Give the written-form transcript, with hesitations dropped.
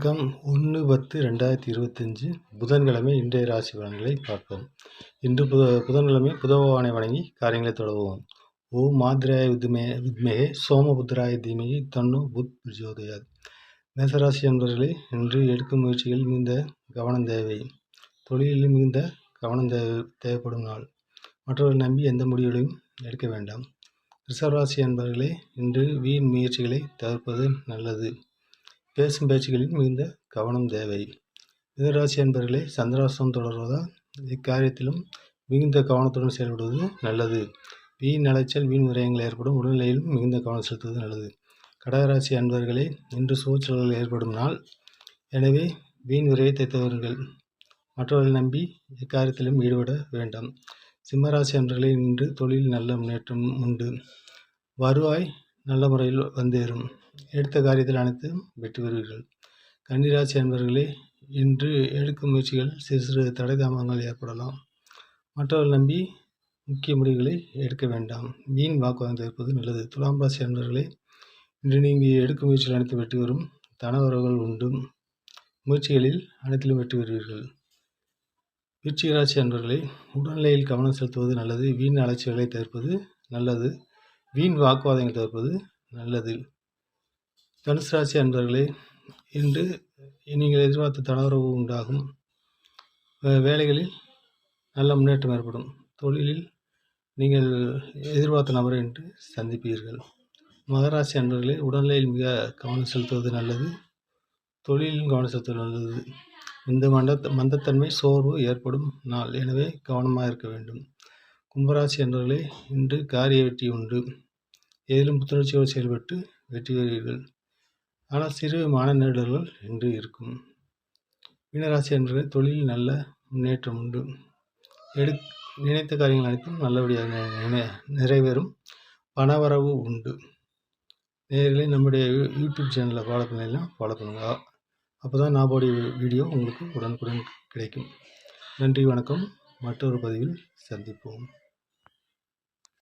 வணக்கம். 1/10/2025 புதன்கிழமை இன்றைய ராசி பலன்களை பார்ப்போம். இன்று புதன்கிழமை புத பகவானை வணங்கி காரியங்களை தொடங்குவோம். ஓம் மாத்ராய வித்மகே சோமபுத்ராய தீமகி தன்னோ புத் பிரச்சோதயாத். மேசராசி அன்பர்களே, இன்று எடுக்கும் முயற்சிகளில் மிகுந்த கவனம் தேவை. தொழிலில் மிகுந்த கவனம் தேவைப்படும் நாள். மற்றவர்கள் நம்பி எந்த முடிவுகளையும் எடுக்க வேண்டாம். ரிஷபராசி அன்பர்களே, இன்று வீண் முயற்சிகளை தவிர்ப்பது நல்லது. பேசும் பேச்சுகளில் மிகுந்த கவனம் தேவை. மிதுனராசி அன்பர்களே, சந்திராஷ்டமம் தொடர்வதால் இக்காரியத்திலும் மிகுந்த கவனத்துடன் செயல்படுவது நல்லது. வீண் அலைச்சல், வீண் விரயங்கள் ஏற்படும். உடல்நிலையிலும் மிகுந்த கவனம் செலுத்துவது நல்லது. கடகராசி அன்பர்களே, இன்று சூழ்ச்சிகள் ஏற்படும் நாள். எனவே வீண் விரயத்தை தவிருங்கள். மற்றவர்களை நம்பி இக்காரியத்திலும் ஈடுபட வேண்டாம். சிம்மராசி அன்பர்களே, இன்று தொழில் நல்ல முன்னேற்றம் உண்டு. வருவாய் நல்ல முறையில் வந்தேறும். எடுத்த காரியத்தில் அனைத்தும் வெற்றி பெறுவீர்கள். கன்னிராசி அன்பர்களே, இன்று எடுக்கும் முயற்சிகள் சிறு சிறு தடை தாமதங்கள் ஏற்படலாம். மற்றவர்கள் நம்பி முக்கிய முடிவுகளை எடுக்க வேண்டாம். வீண் வாக்குவாதம் தவிர்ப்பது நல்லது. துலாம் ராசி அன்பர்களே, இன்று நீங்கள் எடுக்கும் முயற்சிகள் அனைத்தும் வெற்றி பெறும். தனவரவுகள் உண்டு. முயற்சிகளில் அனைத்திலும் வெற்றி பெறுவீர்கள். விருச்சிக ராசி அன்பர்களே, உடல்நிலையில் கவனம் செலுத்துவது நல்லது. வீண் அலைச்சல்களை தவிர்ப்பது நல்லது. வீண் வாக்குவாதங்களை தவிர்ப்பது நல்லது. தனுசு ராசி அன்பர்களே, இன்று நீங்கள் எதிர்பார்த்த தனவரவு உண்டாகும். வேலைகளில் நல்ல முன்னேற்றம் ஏற்படும். தொழிலில் நீங்கள் எதிர்பார்த்த நபரை இன்று சந்திப்பீர்கள். மகராசி அன்பர்களே, உடல்நிலையில் மிக கவனம் செலுத்துவது நல்லது. தொழிலிலும் கவனம் செலுத்துவது நல்லது. இந்த மந்தத்தன்மை, சோர்வு ஏற்படும் நாள். எனவே கவனமாக இருக்க வேண்டும். கும்பராசி அன்பர்களே, இன்று காரிய வெற்றி உண்டு. எதிலும் புத்துணர்ச்சியோடு செயல்பட்டு வெற்றி பெறுவீர்கள். ஆனால் சிறு மன நெருடல்கள் இன்று இருக்கும். மீனராசி அன்பர்களே, தொழிலில் நல்ல முன்னேற்றம் உண்டு. நினைத்த காரியங்கள் அனைத்தும் நல்லபடியாக நிறைவேறும். பணவரவு உண்டு. நேயர்களே, நம்முடைய யூடியூப் சேனலை ஃபாலோ பண்ணுங்க. அப்போ தான் நான் போடிய வீடியோ உங்களுக்கு உடனுக்குடன் கிடைக்கும். நன்றி, வணக்கம். மற்றொரு பதிவில் சந்திப்போம்.